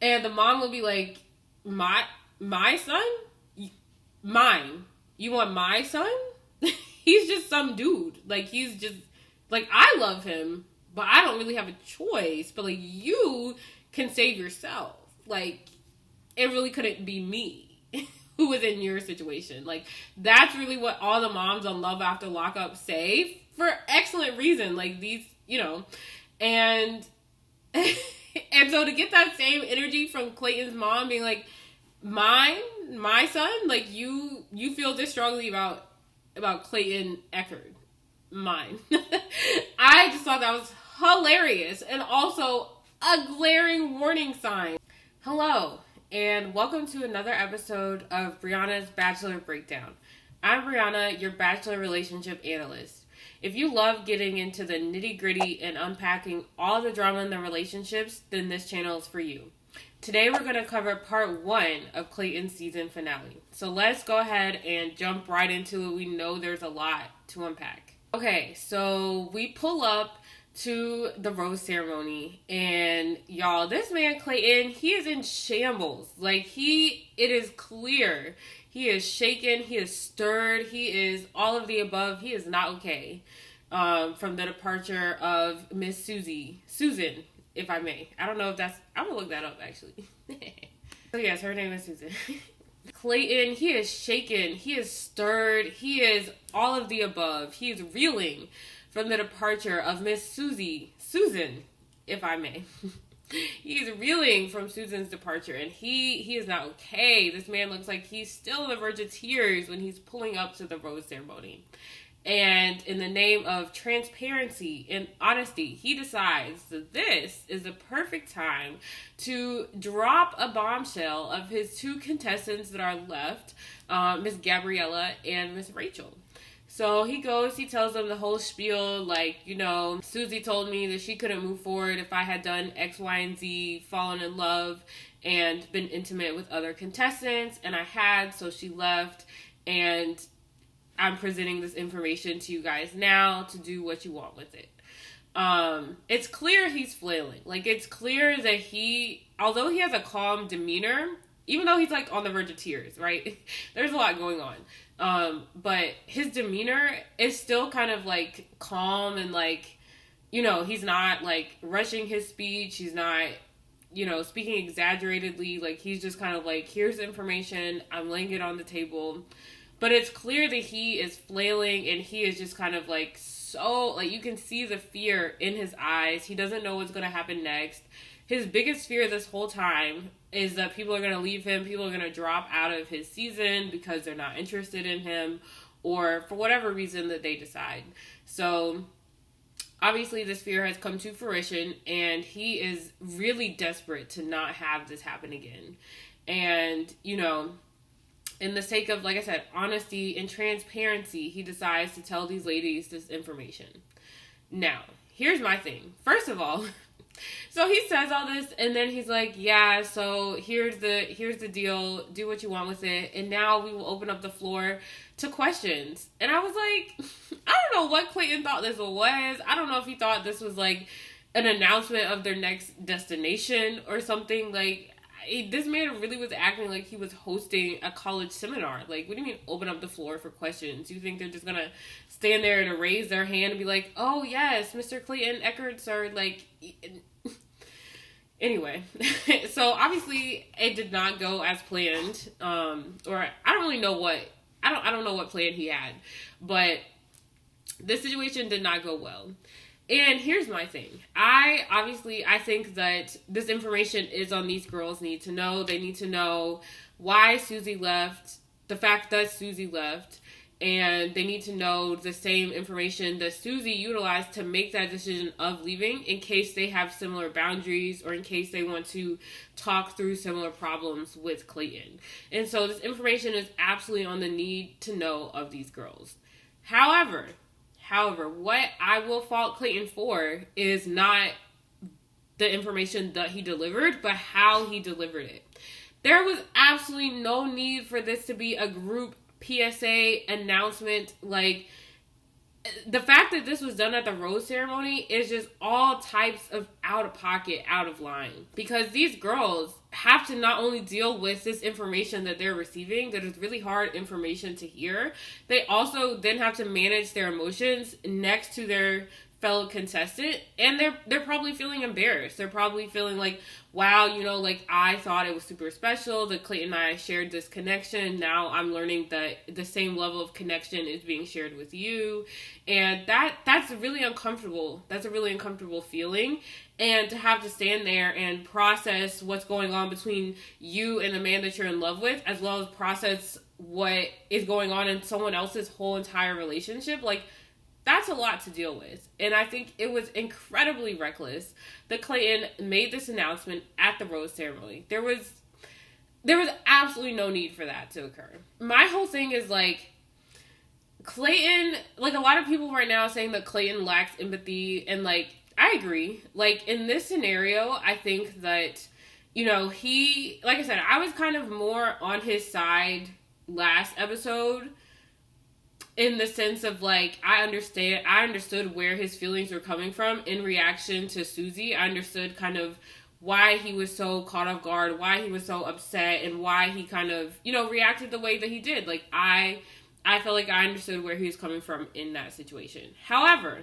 And the mom would be like, my son? Mine. You want my son? He's just some dude. Like, he's just, like, I love him, but I don't really have a choice. But, like, you can save yourself. Like, it really couldn't be me who was in your situation. Like, that's really what all the moms on Love After Lockup say, for excellent reason. Like, these, you know, and and so to get that same energy from Clayton's mom being like, my son, like, you feel this strongly about Clayton Echard, mine. I just thought that was hilarious, and also a glaring warning sign. Hello, and welcome to another episode of Brianna's Bachelor Breakdown. I'm Brianna, your Bachelor Relationship Analyst. If you love getting into the nitty-gritty and unpacking all the drama in the relationships, then this channel is for you. Today we're going to cover part 1 of Clayton's season finale. So let's go ahead and jump right into it. We know there's a lot to unpack. Okay, so we pull up to the rose ceremony, and y'all, this man Clayton, he is in shambles. Like, it is clear. He is shaken, he is stirred, he is all of the above. He is not okay from the departure of Miss Susan, if I may. I don't know if that's, I'm gonna look that up actually. So yes, her name is Susan. Clayton, he is shaken, he is stirred, he is all of the above. He is reeling from the departure of Miss Susan, if I may. He's reeling from Susan's departure, and he is not okay. This man looks like he's still on the verge of tears when he's pulling up to the rose ceremony. And in the name of transparency and honesty, he decides that this is the perfect time to drop a bombshell of his 2 contestants that are left, Miss Gabriella and Miss Rachel. So he goes, he tells them the whole spiel, like, you know, Susie told me that she couldn't move forward if I had done X, Y, and Z, fallen in love, and been intimate with other contestants, and I had, so she left, and I'm presenting this information to you guys now to do what you want with it. It's clear he's flailing. Like, it's clear that although he has a calm demeanor, even though he's, like, on the verge of tears, right? There's a lot going on. But his demeanor is still kind of, like, calm and, like, you know, he's not, like, rushing his speech. He's not, you know, speaking exaggeratedly. Like, he's just kind of like, here's the information. I'm laying it on the table. But it's clear that he is flailing, and he is just kind of, like, so, like, you can see the fear in his eyes. He doesn't know what's going to happen next. His biggest fear this whole time is that people are going to leave him, people are going to drop out of his season because they're not interested in him, or for whatever reason that they decide. So, obviously this fear has come to fruition, and he is really desperate to not have this happen again. And, you know, in the sake of, like I said, honesty and transparency, he decides to tell these ladies this information. Now, here's my thing. First of all, so he says all this, and then he's like, yeah, so here's the deal, do what you want with it, and now we will open up the floor to questions. And I was like, I don't know what Clayton thought this was. I don't know if he thought this was like an announcement of their next destination or something. Like, this man really was acting like he was hosting a college seminar. Like, what do you mean open up the floor for questions? You think they're just gonna stand there and raise their hand and be like, oh yes, Mr. Clayton Echard, sir, like, anyway. So obviously it did not go as planned, or I don't really know what, I don't know what plan he had, but this situation did not go well. And here's my thing. I think that this information is on these girls need to know. They need to know why Susie left, the fact that Susie left, and they need to know the same information that Susie utilized to make that decision of leaving, in case they have similar boundaries or in case they want to talk through similar problems with Clayton. And so this information is absolutely on the need to know of these girls. However, what I will fault Clayton for is not the information that he delivered, but how he delivered it. There was absolutely no need for this to be a group PSA announcement. Like, the fact that this was done at the rose ceremony is just all types of out of pocket, out of line. Because these girls have to not only deal with this information that they're receiving, that is really hard information to hear, they also then have to manage their emotions next to their fellow contestant, and they're probably feeling embarrassed. They're probably feeling like, wow, you know, like, I thought it was super special that Clayton and I shared this connection. Now I'm learning that the same level of connection is being shared with you, and that's really uncomfortable. That's a really uncomfortable feeling, and to have to stand there and process what's going on between you and the man that you're in love with, as well as process what is going on in someone else's whole entire relationship, like, that's a lot to deal with. And I think it was incredibly reckless that Clayton made this announcement at the rose ceremony. There was absolutely no need for that to occur. My whole thing is, like, Clayton, like, a lot of people right now are saying that Clayton lacks empathy, and, like, I agree. Like, in this scenario, I think that, you know, he, like I said, I was kind of more on his side last episode, in the sense of, like, I understood where his feelings were coming from in reaction to Susie. I understood kind of why he was so caught off guard, why he was so upset, and why he kind of, you know, reacted the way that he did. Like, I felt like I understood where he was coming from in that situation. However,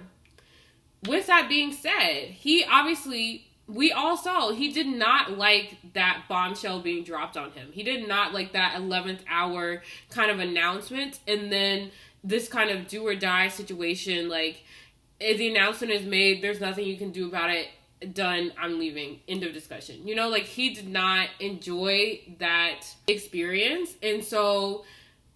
with that being said, he obviously, we all saw, he did not like that bombshell being dropped on him. He did not like that 11th hour kind of announcement, and then this kind of do or die situation, like, if the announcement is made, there's nothing you can do about it, done, I'm leaving, end of discussion. You know, like, he did not enjoy that experience. And so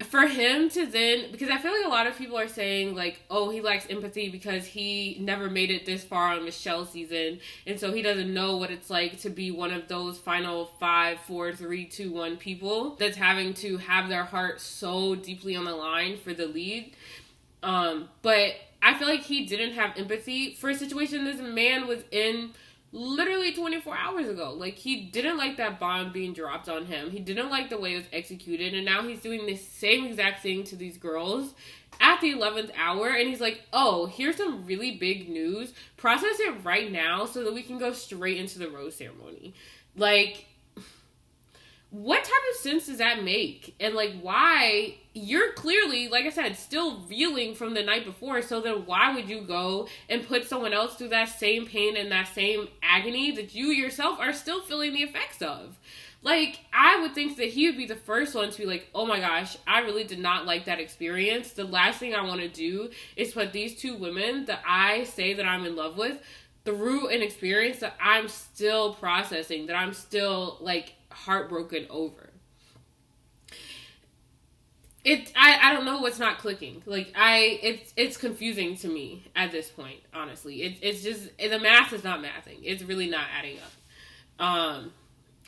for him to then, because I feel like a lot of people are saying, like, oh, he lacks empathy because he never made it this far on Michelle's season, and so he doesn't know what it's like to be one of those final 5, 4, 3, 2, 1 people that's having to have their heart so deeply on the line for the lead. But I feel like he didn't have empathy for a situation this man was in literally 24 hours ago. Like, he didn't like that bomb being dropped on him. He didn't like the way it was executed. And now he's doing the same exact thing to these girls at the 11th hour. And he's like, oh, here's some really big news. Process it right now so that we can go straight into the rose ceremony. Like, what type of sense does that make? And, like, why? You're clearly, like I said, still reeling from the night before, so then why would you go and put someone else through that same pain and that same agony that you yourself are still feeling the effects of? Like, I would think that he would be the first one to be like, oh my gosh, I really did not like that experience. The last thing I want to do is put these two women that I say that I'm in love with through an experience that I'm still processing, that I'm still, like, heartbroken over. I don't know what's not clicking. Like, it's confusing to me at this point, honestly. It's just, the math is not mathing. It's really not adding up.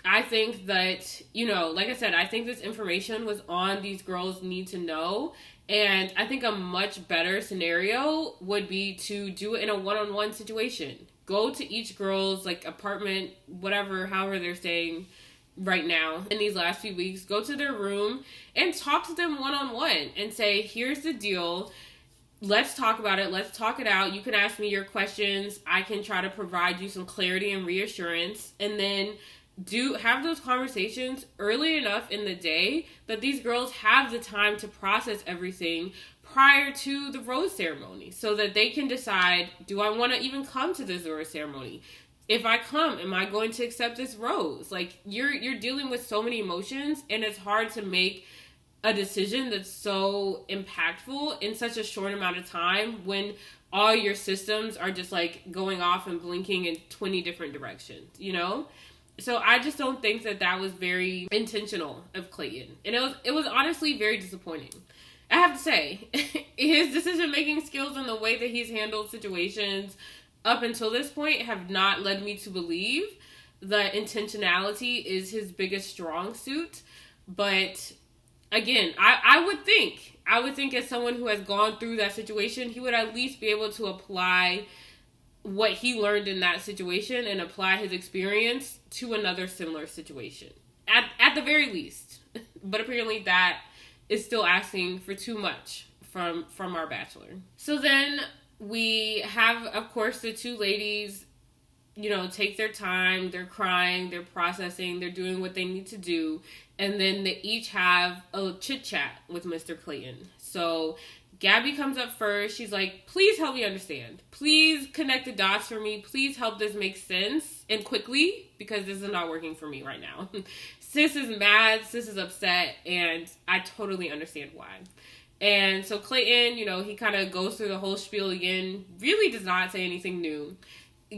I think that, you know, like I said, I think this information was on these girls' need to know. And I think a much better scenario would be to do it in a one-on-one situation. Go to each girl's, like, apartment, whatever, however they're staying right now in these last few weeks. Go to their room and talk to them one-on-one and say, here's the deal. Let's talk about it. Let's talk it out. You can ask me your questions. I can try to provide you some clarity and reassurance. And then have those conversations early enough in the day that these girls have the time to process everything prior to the rose ceremony, so that they can decide, do I want to even come to this rose ceremony? If I come, am I going to accept this rose? Like, you're dealing with so many emotions, and it's hard to make a decision that's so impactful in such a short amount of time when all your systems are just, like, going off and blinking in 20 different directions, you know? So I just don't think that was very intentional of Clayton. And it was honestly very disappointing. I have to say, his decision-making skills and the way that he's handled situations up until this point have not led me to believe that intentionality is his biggest strong suit. But again, I would think as someone who has gone through that situation, he would at least be able to apply what he learned in that situation and apply his experience to another similar situation. At the very least. But apparently that is still asking for too much from our Bachelor. So then we have, of course, the two ladies take their time, they're crying, they're processing, they're doing what they need to do, and then they each have a chit chat with Mr. Clayton. So Gabby comes up first. She's like, please help me understand. Please connect the dots for me. Please help this make sense and quickly, because this is not working for me right now. Sis is mad, sis is upset, and I totally understand why. And so Clayton, he kind of goes through the whole spiel again, really does not say anything new.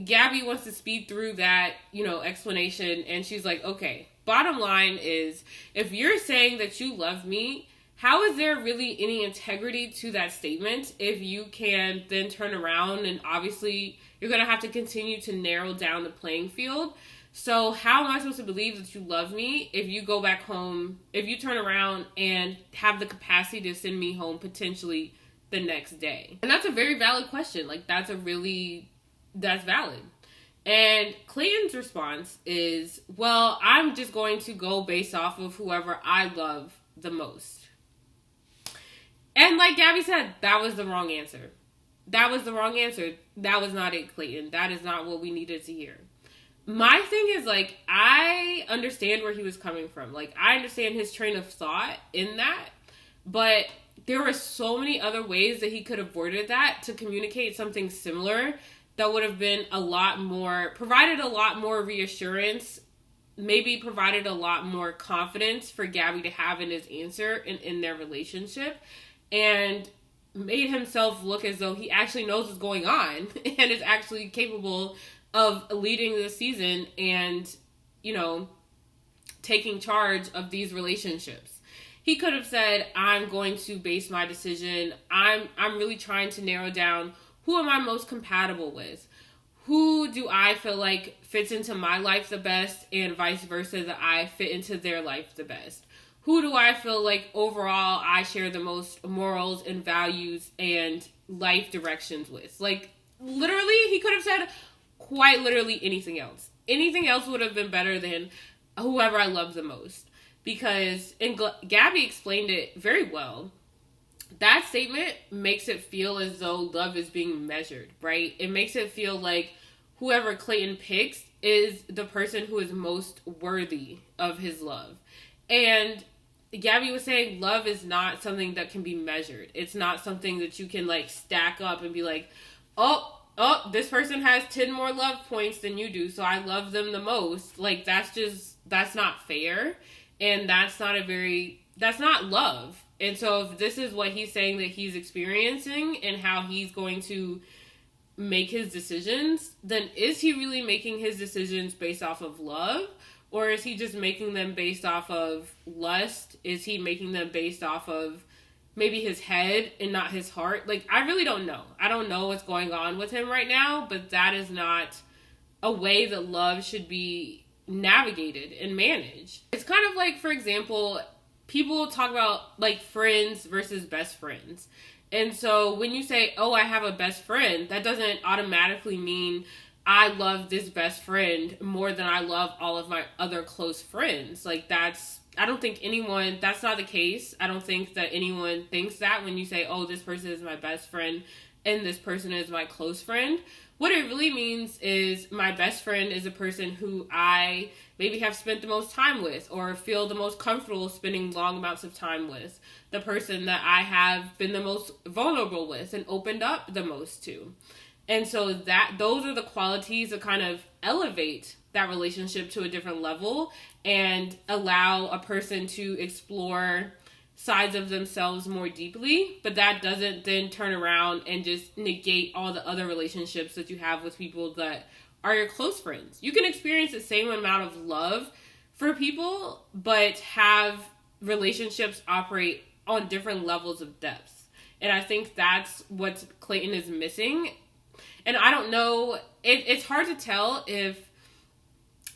Gabby wants to speed through that, explanation, and she's like, okay, bottom line is, if you're saying that you love me, how is there really any integrity to that statement if you can then turn around and obviously you're going to have to continue to narrow down the playing field? So how am I supposed to believe that you love me if you go back home, if you turn around and have the capacity to send me home potentially the next day? And that's a very valid question. Like, that's valid. And Clayton's response is, well, I'm just going to go based off of whoever I love the most. And like Gabby said, that was the wrong answer. That was the wrong answer. That was not it, Clayton. That is not what we needed to hear. My thing is, like, I understand where he was coming from. Like, I understand his train of thought in that. But there were so many other ways that he could have worded that to communicate something similar that would have been provided a lot more reassurance, maybe provided a lot more confidence for Gabby to have in his answer and in their relationship, and made himself look as though he actually knows what's going on and is actually capable of leading the season and, taking charge of these relationships. He could have said, I'm going to base my decision. I'm really trying to narrow down, who am I most compatible with? Who do I feel like fits into my life the best, and vice versa, that I fit into their life the best? Who do I feel like overall I share the most morals and values and life directions with? Like, literally, he could have said quite literally anything else. Anything else would have been better than whoever I love the most. Because, and Gabby explained it very well, that statement makes it feel as though love is being measured, right? It makes it feel like whoever Clayton picks is the person who is most worthy of his love. And Gabby was saying love is not something that can be measured. It's not something that you can, like, stack up and be like, oh, this person has 10 more love points than you do, so I love them the most. Like, that's not fair. And that's not love. And so if this is what he's saying that he's experiencing and how he's going to make his decisions, then is he really making his decisions based off of love? Or is he just making them based off of lust? Is he making them based off of maybe his head and not his heart? Like, I really don't know. I don't know what's going on with him right now, but that is not a way that love should be navigated and managed. It's kind of like, for example, people talk about, like, friends versus best friends. And so when you say, oh, I have a best friend, that doesn't automatically mean I love this best friend more than I love all of my other close friends. Like, that's not the case. I don't think that anyone thinks that when you say, oh, this person is my best friend and this person is my close friend. What it really means is my best friend is a person who I maybe have spent the most time with or feel the most comfortable spending long amounts of time with. The person that I have been the most vulnerable with and opened up the most to. And so those are the qualities that kind of elevate that relationship to a different level and allow a person to explore sides of themselves more deeply, but that doesn't then turn around and just negate all the other relationships that you have with people that are your close friends. You can experience the same amount of love for people, but have relationships operate on different levels of depth. And I think that's what Clayton is missing. And I don't know, it's hard to tell if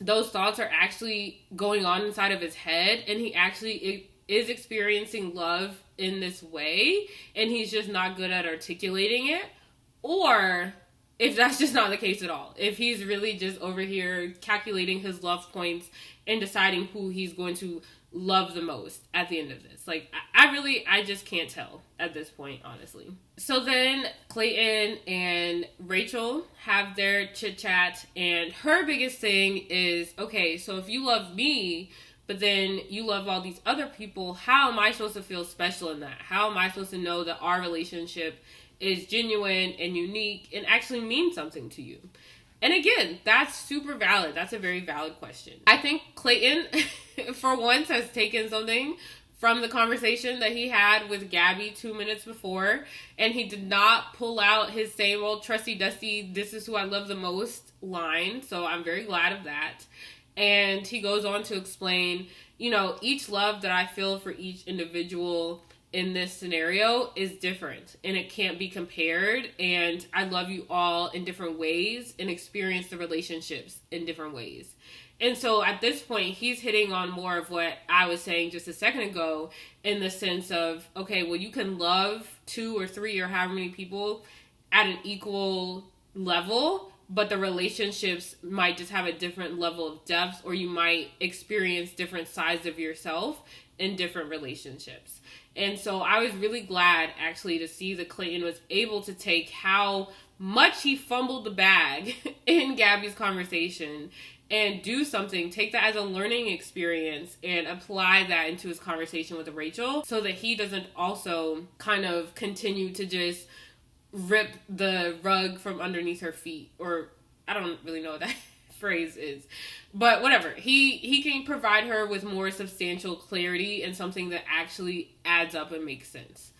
those thoughts are actually going on inside of his head and he actually is experiencing love in this way and he's just not good at articulating it, or if that's just not the case at all. If he's really just over here calculating his love points and deciding who he's going to love the most at the end of this. Like, I just can't tell at this point, honestly. So then Clayton and Rachel have their chit chat, and her biggest thing is, okay, so if you love me, but then you love all these other people, how am I supposed to feel special in that? How am I supposed to know that our relationship is genuine and unique and actually means something to you? And again, that's super valid. That's a very valid question. I think Clayton, for once, has taken something from the conversation that he had with Gabby 2 minutes before, and he did not pull out his same old trusty dusty, this is who I love the most line. So I'm very glad of that. And he goes on to explain, you know, each love that I feel for each individual in this scenario is different and it can't be compared, and I love you all in different ways and experience the relationships in different ways. And so at this point, he's hitting on more of what I was saying just a second ago, in the sense of, okay, well, you can love 2 or 3 or however many people at an equal level, but the relationships might just have a different level of depth, or you might experience different sides of yourself in different relationships. And so I was really glad, actually, to see that Clayton was able to take how much he fumbled the bag in Gabby's conversation and do something, take that as a learning experience and apply that into his conversation with Rachel, so that he doesn't also kind of continue to just rip the rug from underneath her feet. Or I don't really know what that phrase is, but whatever. He can provide her with more substantial clarity and something that actually adds up and makes sense.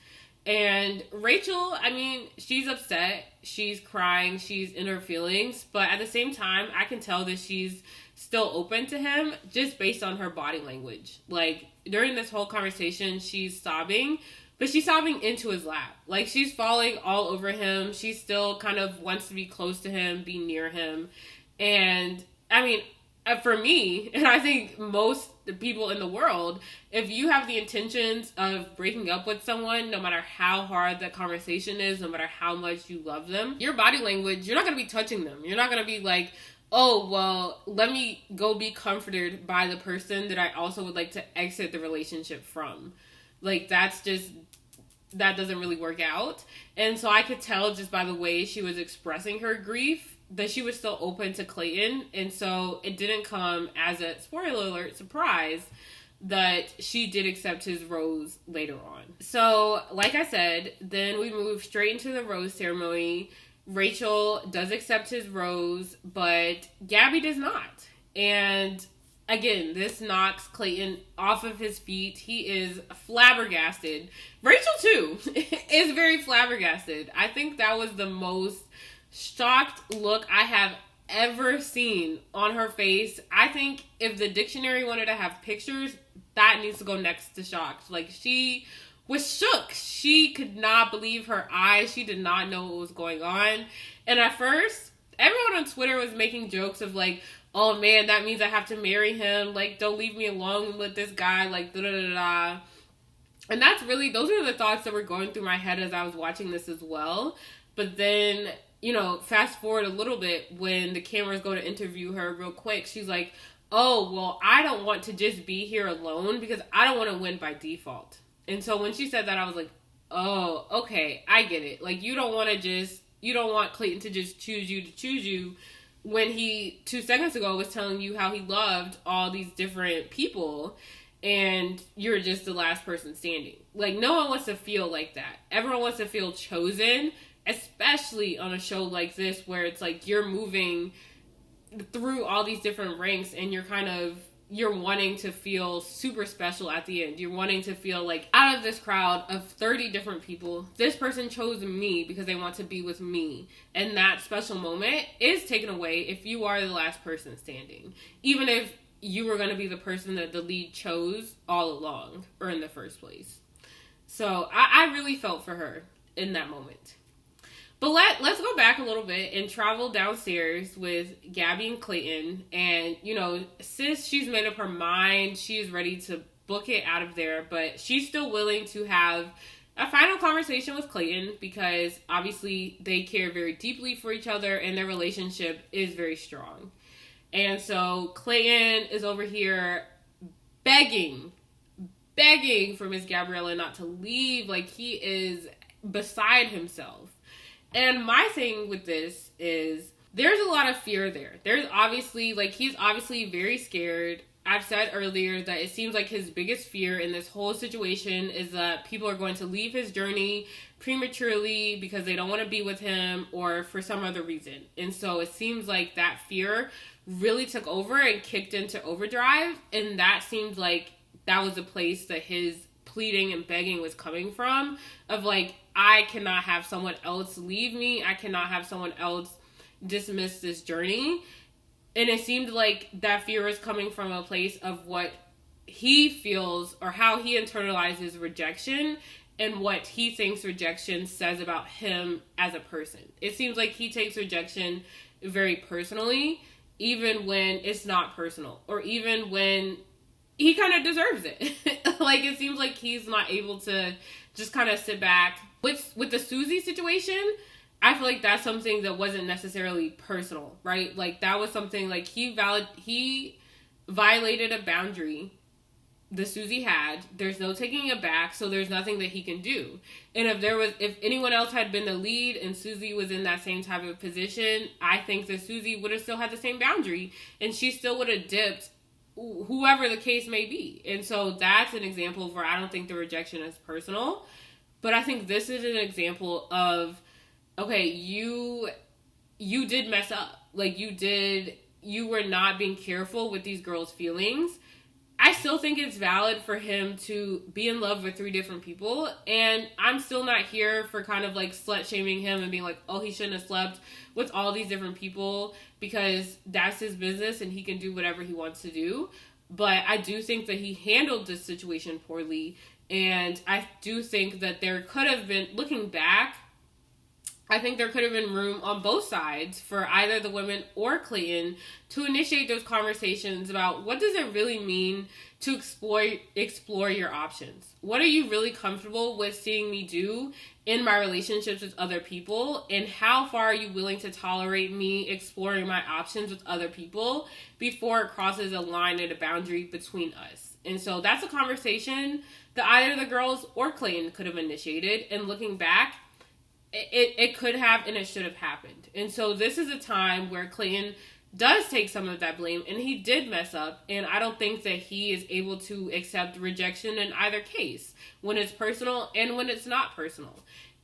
And Rachel, I mean, she's upset, she's crying, she's in her feelings, but at the same time, I can tell that she's still open to him just based on her body language. Like, during this whole conversation, she's sobbing, but she's sobbing into his lap. Like, she's falling all over him. She still kind of wants to be close to him, be near him. And, I mean, for me, and I think most people in the world, if you have the intentions of breaking up with someone, no matter how hard that conversation is, no matter how much you love them, your body language, you're not going to be touching them. You're not going to be like, oh, well, let me go be comforted by the person that I also would like to exit the relationship from. Like, that doesn't really work out. And so I could tell just by the way she was expressing her grief that she was still open to Clayton. And so it didn't come as a, spoiler alert, surprise that she did accept his rose later on. So, like I said, then we move straight into the rose ceremony. Rachel does accept his rose, but Gabby does not. And again, this knocks Clayton off of his feet. He is flabbergasted. Rachel, too, is very flabbergasted. I think that was the most shocked look I have ever seen on her face. I think if the dictionary wanted to have pictures, that needs to go next to shocked. Like, she was shook. She could not believe her eyes. She did not know what was going on. And at first, everyone on Twitter was making jokes of like, oh man, that means I have to marry him. Like, don't leave me alone with this guy. Like, da-da-da-da. And that's really, those are the thoughts that were going through my head as I was watching this as well. But then, you know, fast forward a little bit, when the cameras go to interview her real quick, she's like, oh, well, I don't want to just be here alone because I don't want to win by default. And so when she said that, I was like, oh, okay, I get it. Like, you don't want Clayton to just choose you when he 2 seconds ago was telling you how he loved all these different people and you're just the last person standing. Like, no one wants to feel like that. Everyone wants to feel chosen, especially on a show like this where it's like you're moving through all these different ranks and you're wanting to feel super special at the end. You're wanting to feel like, out of this crowd of 30 different people, this person chose me because they want to be with me. And that special moment is taken away if you are the last person standing. Even if you were going to be the person that the lead chose all along or in the first place. So I really felt for her in that moment. But let's go back a little bit and travel downstairs with Gabby and Clayton. And, you know, sis, she's made up her mind. She's ready to book it out of there. But she's still willing to have a final conversation with Clayton because obviously they care very deeply for each other and their relationship is very strong. And so Clayton is over here begging for Miss Gabriella not to leave. Like, he is beside himself. And my thing with this is there's a lot of fear there. There's obviously, like, he's obviously very scared. I've said earlier that it seems like his biggest fear in this whole situation is that people are going to leave his journey prematurely because they don't want to be with him or for some other reason. And so it seems like that fear really took over and kicked into overdrive. And that seemed like that was the place that his pleading and begging was coming from, of like, I cannot have someone else leave me. I cannot have someone else dismiss this journey. And it seemed like that fear was coming from a place of what he feels or how he internalizes rejection and what he thinks rejection says about him as a person. It seems like he takes rejection very personally, even when it's not personal, or even when he kind of deserves it. Like, it seems like he's not able to just kind of sit back. With the Susie situation, I feel like that's something that wasn't necessarily personal, right? Like, that was something, like, he violated a boundary that Susie had. There's no taking it back, so there's nothing that he can do. And if anyone else had been the lead and Susie was in that same type of position, I think that Susie would have still had the same boundary, and she still would have dipped, whoever the case may be. And so that's an example of where I don't think the rejection is personal. But I think this is an example of, okay, you did mess up. Like, you were not being careful with these girls' feelings. I still think it's valid for him to be in love with 3 different people. And I'm still not here for kind of like slut-shaming him and being like, oh, he shouldn't have slept with all these different people, because that's his business and he can do whatever he wants to do. But I do think that he handled this situation poorly. And I do think that there could have been, looking back, I think there could have been room on both sides for either the women or Clayton to initiate those conversations about what does it really mean to explore your options. What are you really comfortable with seeing me do in my relationships with other people? And how far are you willing to tolerate me exploring my options with other people before it crosses a line and a boundary between us? And so that's a conversation that either the girls or Clayton could have initiated. And looking back, it could have and it should have happened. And so this is a time where Clayton does take some of that blame, and he did mess up. And I don't think that he is able to accept rejection in either case, when it's personal and when it's not personal.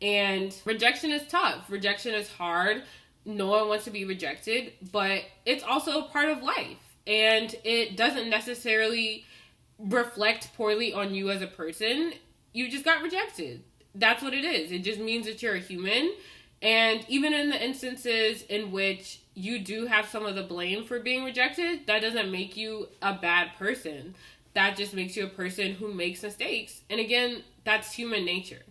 And rejection is tough. Rejection is hard. No one wants to be rejected, but it's also a part of life. And it doesn't necessarily reflect poorly on you as a person. You just got rejected. That's what it is. It just means that you're a human. And even in the instances in which you do have some of the blame for being rejected, that doesn't make you a bad person. That just makes you a person who makes mistakes. And again, that's human nature.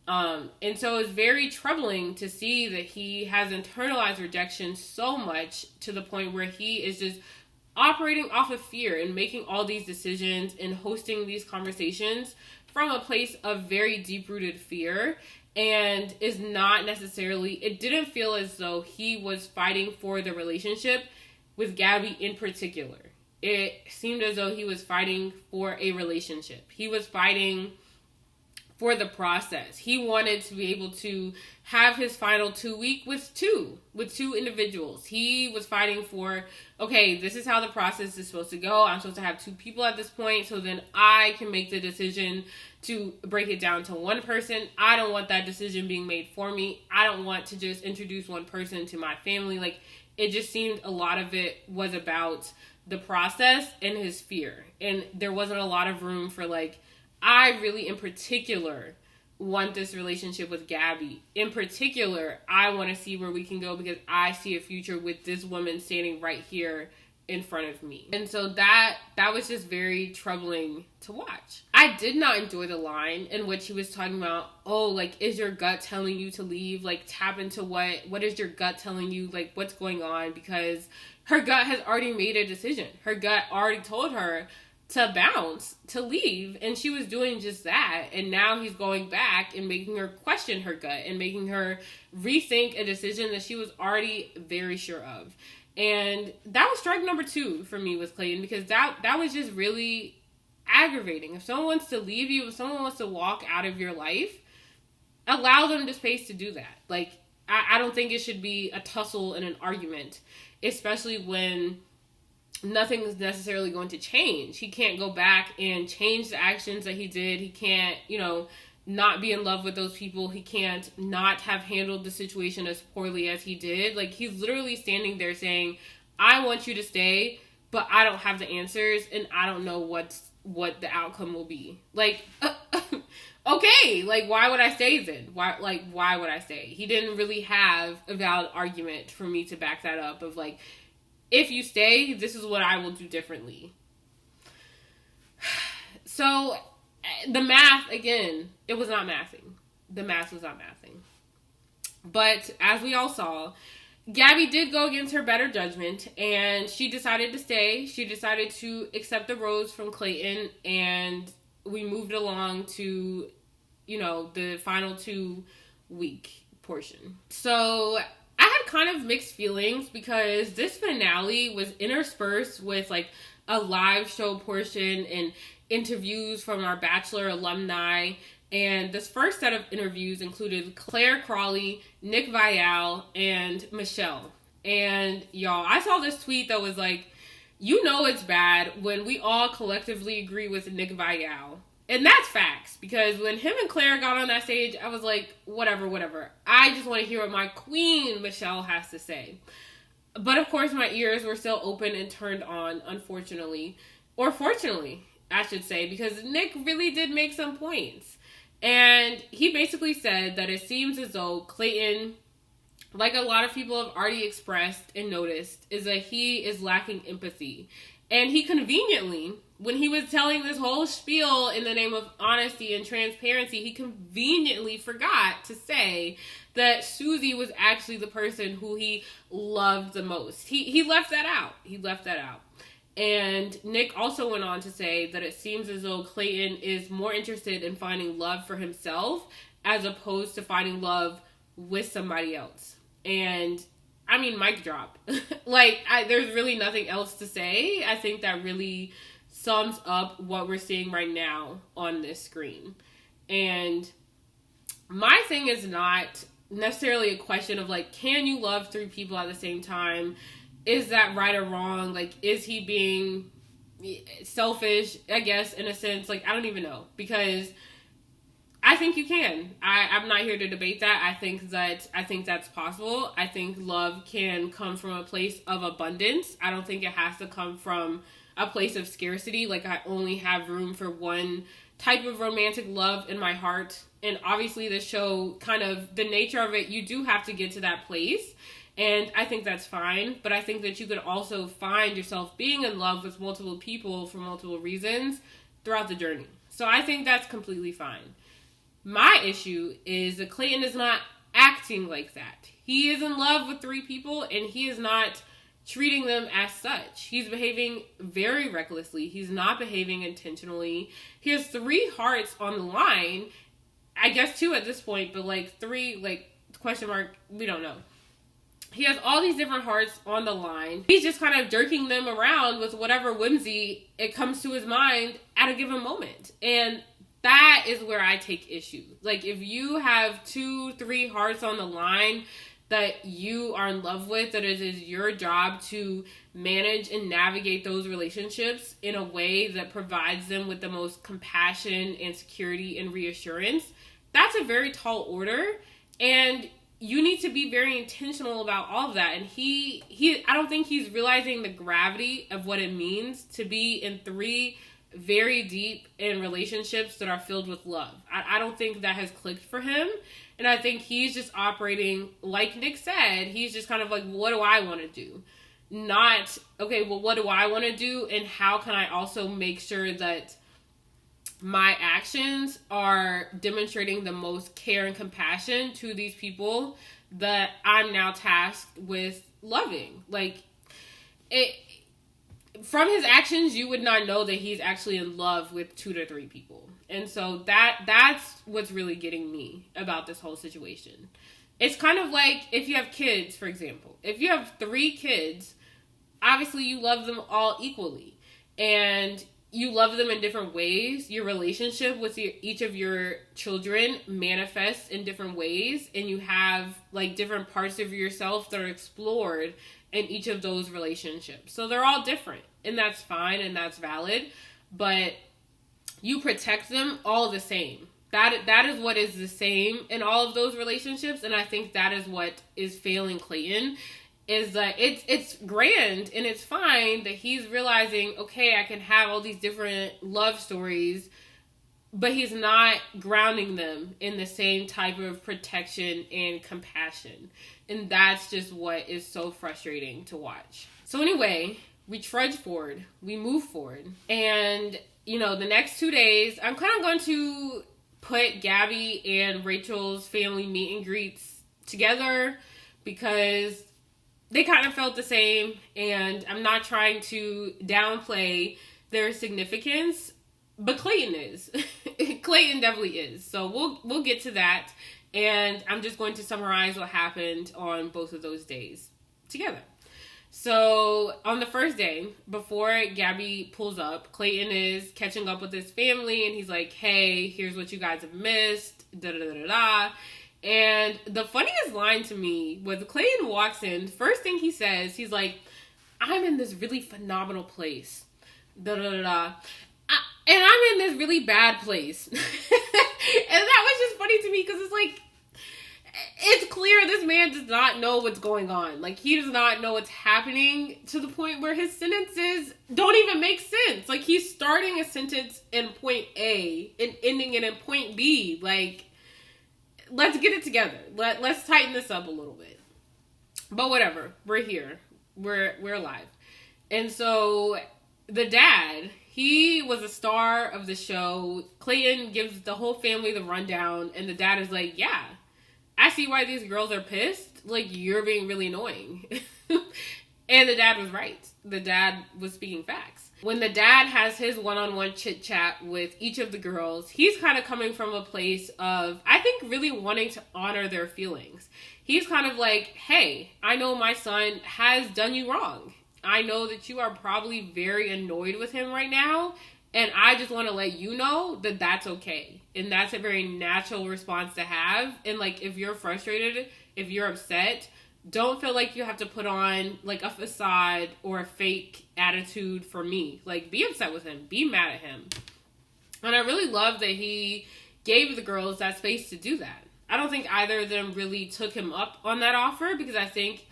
And so it's very troubling to see that he has internalized rejection so much to the point where he is just operating off of fear and making all these decisions and hosting these conversations from a place of very deep-rooted fear, and is not necessarily, it didn't feel as though he was fighting for the relationship with Gabby in particular. It seemed as though he was fighting for a relationship. He was fighting for the process. He wanted to be able to have his final 2 week with two individuals. He was fighting for, okay, this is how the process is supposed to go. I'm supposed to have 2 people at this point, so then I can make the decision to break it down to one person. I don't want that decision being made for me. I don't want to just introduce one person to my family. Like, it just seemed a lot of it was about the process and his fear. And there wasn't a lot of room for, like, I really, in particular, want this relationship with Gabby. In particular, I want to see where we can go because I see a future with this woman standing right here in front of me. And so that was just very troubling to watch. I did not enjoy the line in which he was talking about, oh, like, is your gut telling you to leave? Like, tap into what is your gut telling you? Like, what's going on? Because her gut has already made a decision. Her gut already told her, to bounce, to leave. And she was doing just that. And now he's going back and making her question her gut and making her rethink a decision that she was already very sure of. And that was strike number 2 for me with Clayton, because that was just really aggravating. If someone wants to leave you, if someone wants to walk out of your life, allow them the space to do that. Like, I don't think it should be a tussle and an argument, especially when nothing is necessarily going to change. He can't go back and change the actions that he did. He can't, not be in love with those people. He can't not have handled the situation as poorly as he did. Like, he's literally standing there saying, I want you to stay, but I don't have the answers, and I don't know what the outcome will be. Like, okay, like, why would I stay then? Why would I stay? He didn't really have a valid argument for me to back that up of, like, if you stay, this is what I will do differently. So, the math, again, it was not mathing. The math was not mathing. But, as we all saw, Gabby did go against her better judgment, and she decided to stay. She decided to accept the rose from Clayton, and we moved along to, the final 2-week portion. So, I had kind of mixed feelings because this finale was interspersed with, like, a live show portion and interviews from our Bachelor alumni. And this first set of interviews included Claire Crawley, Nick Viall, and Michelle. And y'all, I saw this tweet that was like, it's bad when we all collectively agree with Nick Viall. And that's facts, because when him and Claire got on that stage, I was like, whatever. I just want to hear what my queen, Michelle, has to say. But of course, my ears were still open and turned on, unfortunately. Or fortunately, I should say, because Nick really did make some points. And he basically said that it seems as though Clayton, like a lot of people have already expressed and noticed, is that he is lacking empathy. And he conveniently, when he was telling this whole spiel in the name of honesty and transparency, he conveniently forgot to say that Susie was actually the person who he loved the most. He left that out. And Nick also went on to say that it seems as though Clayton is more interested in finding love for himself as opposed to finding love with somebody else. And, I mean, mic drop. There's really nothing else to say. I think that really sums up what we're seeing right now on this screen. And my thing is not necessarily a question of, like, can you love 3 people at the same time? Is that right or wrong? Like, is he being selfish, I guess, in a sense? Like, I don't even know. Because I think you can. I'm not here to debate that. I think that's possible. I think love can come from a place of abundance. I don't think it has to come from a place of scarcity. Like, I only have room for one type of romantic love in my heart. And obviously the show, kind of the nature of it, you do have to get to that place. And I think that's fine, but I think that you could also find yourself being in love with multiple people for multiple reasons throughout the journey. So I think that's completely fine. My issue is that Clayton is not acting like that. He is in love with 3 people, and he is not treating them as such. He's behaving very recklessly. He's not behaving intentionally. He has 3 hearts on the line. I guess 2 at this point, but 3, question mark, we don't know. He has all these different hearts on the line. He's just kind of jerking them around with whatever whimsy it comes to his mind at a given moment. And that is where I take issue. Like, if you have 2, 3 hearts on the line that you are in love with, that it is your job to manage and navigate those relationships in a way that provides them with the most compassion and security and reassurance, that's a very tall order. And you need to be very intentional about all of that. And he I don't think he's realizing the gravity of what it means to be in 3 very deep in relationships that are filled with love. I don't think that has clicked for him. And I think he's just operating, like Nick said, he's just kind of like, what do I want to do? Not, okay, well, what do I want to do? And how can I also make sure that my actions are demonstrating the most care and compassion to these people that I'm now tasked with loving? Like, from his actions, you would not know that he's actually in love with 2 to 3 people. And so that's what's really getting me about this whole situation. It's kind of like if you have kids, for example. If you have 3 kids, obviously you love them all equally. And you love them in different ways. Your relationship with each of your children manifests in different ways. And you have like different parts of yourself that are explored in each of those relationships. So they're all different. And that's fine and that's valid. But you protect them all the same. That is what is the same in all of those relationships. And I think that is what is failing Clayton. Is that it's grand and it's fine that he's realizing, okay, I can have all these different love stories, but he's not grounding them in the same type of protection and compassion. And that's just what is so frustrating to watch. So anyway, we trudge forward, we move forward. And, you know, the next 2 days, I'm kind of going to put Gabby and Rachel's family meet and greets together because they kind of felt the same, and I'm not trying to downplay their significance, but Clayton is. Clayton definitely is. So we'll get to that, and I'm just going to summarize what happened on both of those days together. So on the first day, before Gabby pulls up, Clayton is catching up with his family, and he's like, hey, here's what you guys have missed, da-da-da-da-da. And the funniest line to me was Clayton walks in, first thing he says, he's like, I'm in this really phenomenal place. Da-da-da-da. And I'm in this really bad place. And that was just funny to me because it's like, it's clear this man does not know what's going on. Like, he does not know what's happening to the point where his sentences don't even make sense. Like, he's starting a sentence in point A and ending it in point B. Like, let's get it together. Let's tighten this up a little bit. But whatever. We're here. We're alive. And so the dad, he was a star of the show. Clayton gives the whole family the rundown. And the dad is like, yeah, I see why these girls are pissed. Like, you're being really annoying. And the dad was right. The dad was speaking facts. When the dad has his one-on-one chit-chat with each of the girls, he's kind of coming from a place of, I think, really wanting to honor their feelings. He's kind of like, hey, I know my son has done you wrong. I know that you are probably very annoyed with him right now, and I just want to let you know that that's okay. And that's a very natural response to have. And, like, if you're frustrated, if you're upset, don't feel like you have to put on, like, a facade or a fake attitude for me. Like, be upset with him. Be mad at him. And I really love that he gave the girls that space to do that. I don't think either of them really took him up on that offer because I think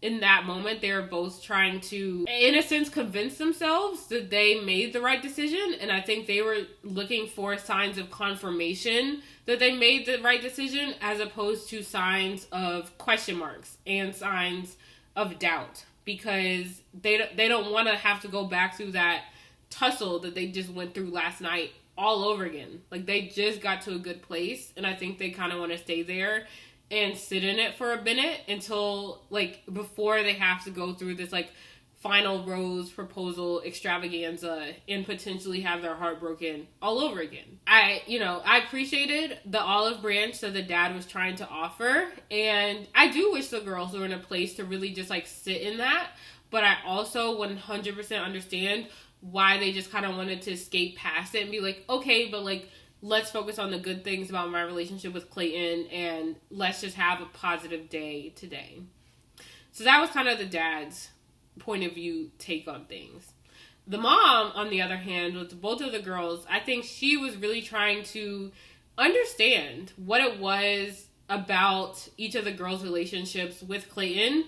in that moment they were both trying to, in a sense, convince themselves that they made the right decision. And I think they were looking for signs of confirmation that they made the right decision as opposed to signs of question marks and signs of doubt, because they don't want to have to go back through that tussle that they just went through last night all over again. Like, they just got to a good place, and I think they kind of want to stay there and sit in it for a minute until, like, before they have to go through this, like, final rose proposal extravaganza and potentially have their heart broken all over again. I appreciated the olive branch that the dad was trying to offer, and I do wish the girls were in a place to really just, like, sit in that, but I also 100% understand why they just kind of wanted to escape past it and be like, okay, but, like, let's focus on the good things about my relationship with Clayton, and let's just have a positive day today. So that was kind of the dad's point of view take on things. The mom, on the other hand, with both of the girls, I think she was really trying to understand what it was about each of the girls' relationships with Clayton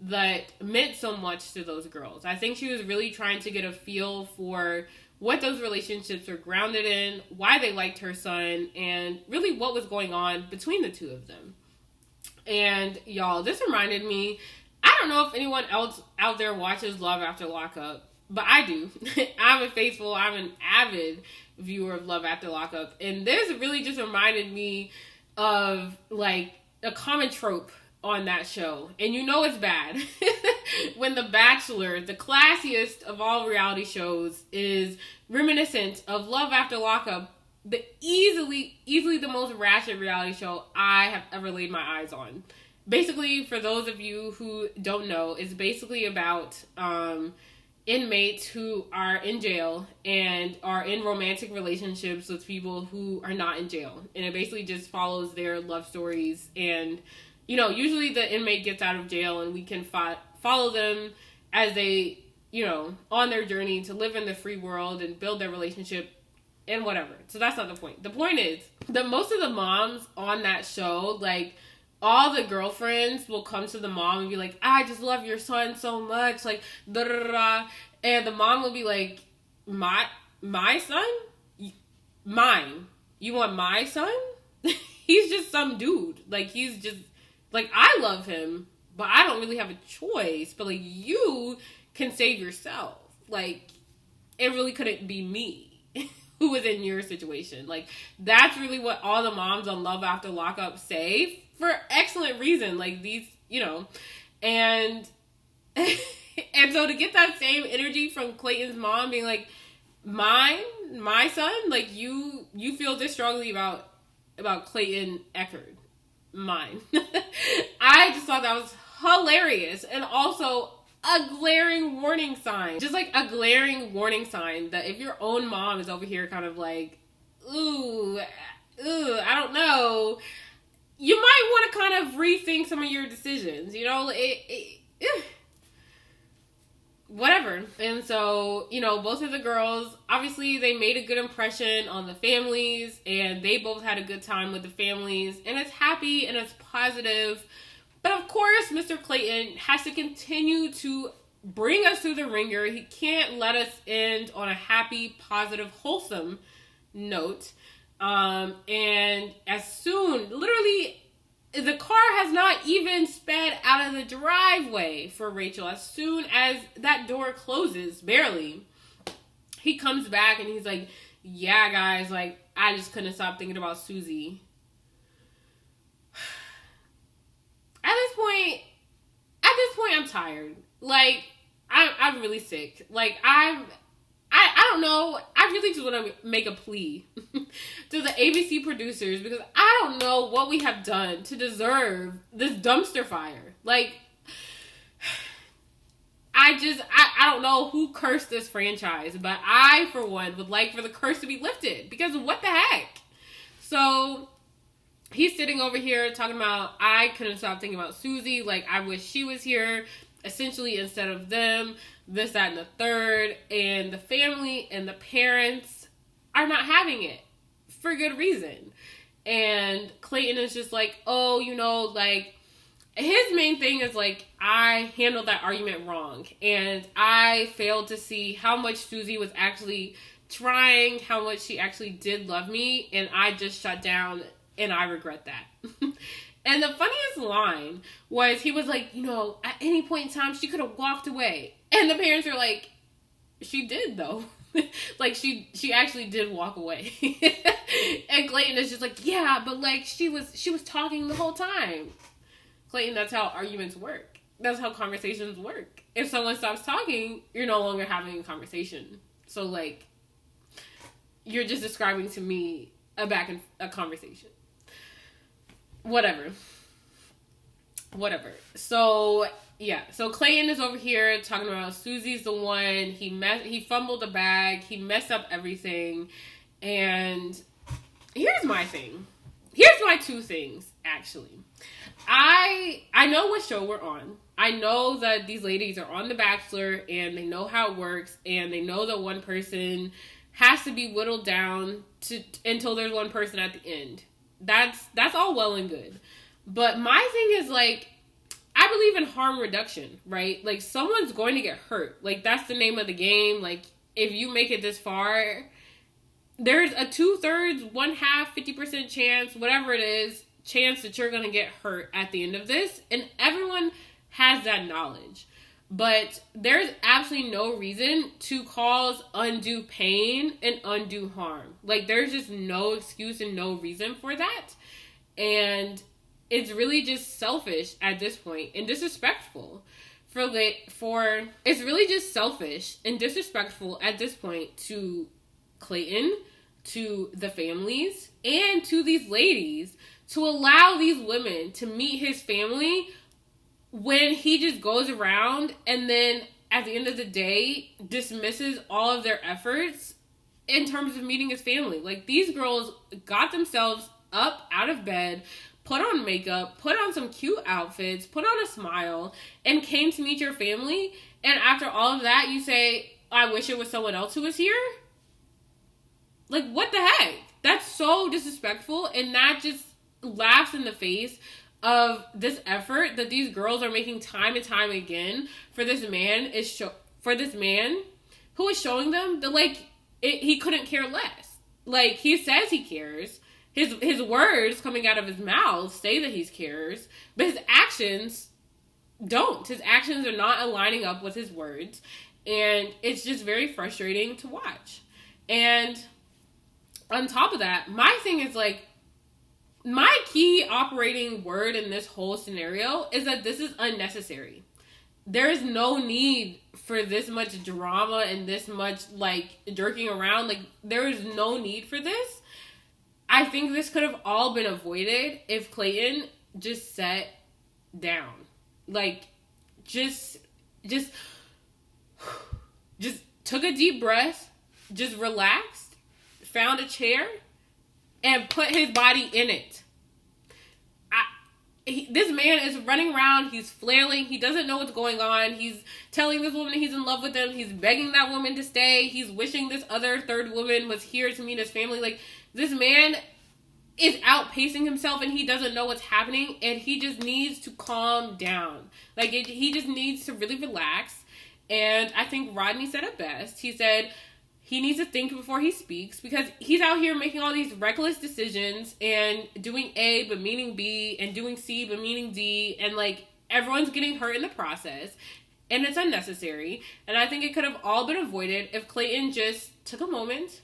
that meant so much to those girls. I think she was really trying to get a feel for what those relationships were grounded in, why they liked her son, and really what was going on between the two of them. And y'all, this reminded me, I don't know if anyone else out there watches Love After Lockup, but I do. I'm an avid viewer of Love After Lockup. And this really just reminded me of, like, a common trope on that show. And you know it's bad. when The Bachelor, the classiest of all reality shows, is reminiscent of Love After Lockup, the easily the most ratchet reality show I have ever laid my eyes on. Basically, for those of you who don't know, it's basically about inmates who are in jail and are in romantic relationships with people who are not in jail. And it basically just follows their love stories. And, you know, usually the inmate gets out of jail and we can follow them as they, you know, on their journey to live in the free world and build their relationship and whatever. So that's not the point. The point is that most of the moms on that show, like, all the girlfriends will come to the mom and be like, I just love your son so much, like, da da da da. And the mom will be like, my son? Mine? You want my son? He's just some dude. Like, he's just, like, I love him, but I don't really have a choice. But, like, you can save yourself. Like, it really couldn't be me who was in your situation. Like, that's really what all the moms on Love After Lockup say, for excellent reason. Like, these, you know, and and so to get that same energy from Clayton's mom being like, my son, like, you feel this strongly about Clayton Echard, mine. I just thought that was hilarious, and also a glaring warning sign. Just like a glaring warning sign that if your own mom is over here kind of like, ooh, I don't know, you might want to kind of rethink some of your decisions, you know? Whatever. And so, you know, both of the girls, obviously they made a good impression on the families, and they both had a good time with the families, and it's happy and it's positive. But of course, Mr. Clayton has to continue to bring us through the ringer. He can't let us end on a happy, positive, wholesome note. And as soon, literally, the car has not even sped out of the driveway for Rachel. As soon as that door closes, barely, he comes back and he's like, yeah, guys, like, I just couldn't stop thinking about Susie. At this point, I'm tired. Like, I'm really sick. Like, I don't know. I really just want to make a plea to the ABC producers, because I don't know what we have done to deserve this dumpster fire. Like, I don't know who cursed this franchise, but I, for one, would like for the curse to be lifted, because what the heck? So he's sitting over here talking about, I couldn't stop thinking about Susie. Like, I wish she was here, essentially, instead of them, this, that, and the third. And the family and the parents are not having it for good reason. And Clayton is just like, oh, you know, like, his main thing is like, I handled that argument wrong. And I failed to see how much Susie was actually trying, how much she actually did love me. And I just shut down, and I regret that. And the funniest line was, he was like, you know, at any point in time, she could have walked away. And the parents are like, she did, though. Like, she actually did walk away. And Clayton is just like, yeah, but, like, she was talking the whole time. Clayton, that's how arguments work. That's how conversations work. If someone stops talking, you're no longer having a conversation. So, like, you're just describing to me a conversation. Whatever. So, yeah. So Clayton is over here talking about Susie's the one. He fumbled the bag. He messed up everything. And here's my thing. Here's my two things, actually. I know what show we're on. I know that these ladies are on The Bachelor, and they know how it works, and they know that one person has to be whittled down until there's one person at the end. That's all well and good. But my thing is, like, I believe in harm reduction, right? Like, someone's going to get hurt. Like, that's the name of the game. Like, if you make it this far, there's a 2/3, 1/2, 50% chance, whatever it is, chance that you're going to get hurt at the end of this. And everyone has that knowledge. But there's absolutely no reason to cause undue pain and undue harm. Like, there's just no excuse and no reason for that. And it's really just selfish at this point and disrespectful for it's really just selfish and disrespectful at this point to Clayton, to the families, and to these ladies to allow these women to meet his family when he just goes around and then at the end of the day dismisses all of their efforts in terms of meeting his family. Like, these girls got themselves up out of bed, put on makeup, put on some cute outfits, put on a smile, and came to meet your family. And after all of that, you say, I wish it was someone else who was here? Like, what the heck? That's so disrespectful, and that just laughs in the face of this effort that these girls are making time and time again for this man who is showing them that, like, he couldn't care less. Like, he says he cares. His words coming out of his mouth say that he cares, but his actions don't. His actions are not aligning up with his words, and it's just very frustrating to watch. And on top of that, my thing is, like, my key operating word in this whole scenario is that this is unnecessary. There is no need for this much drama and this much, like, jerking around. Like, there is no need for this. I think this could have all been avoided if Clayton just sat down. Like, just took a deep breath, just relaxed, found a chair, and put his body in it. This man is running around, he's flailing, he doesn't know what's going on, he's telling this woman he's in love with him, he's begging that woman to stay, he's wishing this other third woman was here to meet his family. Like, this man is outpacing himself and he doesn't know what's happening, and he just needs to calm down. Like, he just needs to really relax. And I think Rodney said it best. He said he needs to think before he speaks, because he's out here making all these reckless decisions and doing A but meaning B and doing C but meaning D, and, like, everyone's getting hurt in the process, and it's unnecessary. And I think it could have all been avoided if Clayton just took a moment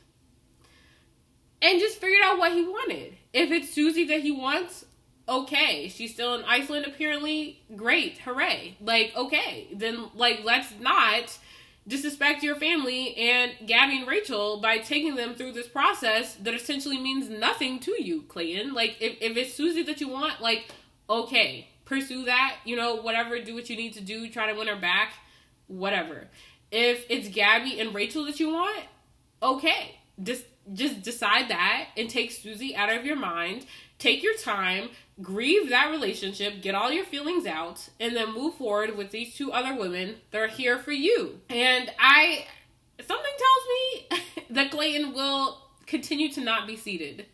and just figured out what he wanted. If it's Susie that he wants, okay. She's still in Iceland, apparently. Great. Hooray. Like, okay. Then, like, let's not disrespect your family and Gabby and Rachel by taking them through this process that essentially means nothing to you, Clayton. Like, if it's Susie that you want, like, okay, pursue that, you know, whatever, do what you need to do, try to win her back, whatever. If it's Gabby and Rachel that you want, okay, just decide that and take Susie out of your mind. Take your time, grieve that relationship, get all your feelings out, and then move forward with these two other women that are here for you. And something tells me that Clayton will continue to not be seated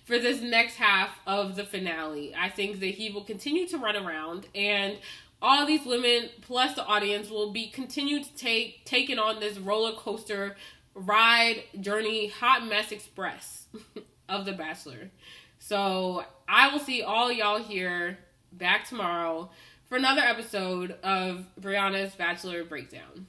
for this next half of the finale. I think that he will continue to run around, and all these women plus the audience will be continued to taken on this roller coaster ride, journey, hot mess express of The Bachelor. So I will see all y'all here back tomorrow for another episode of Brianna's Bachelor Breakdown.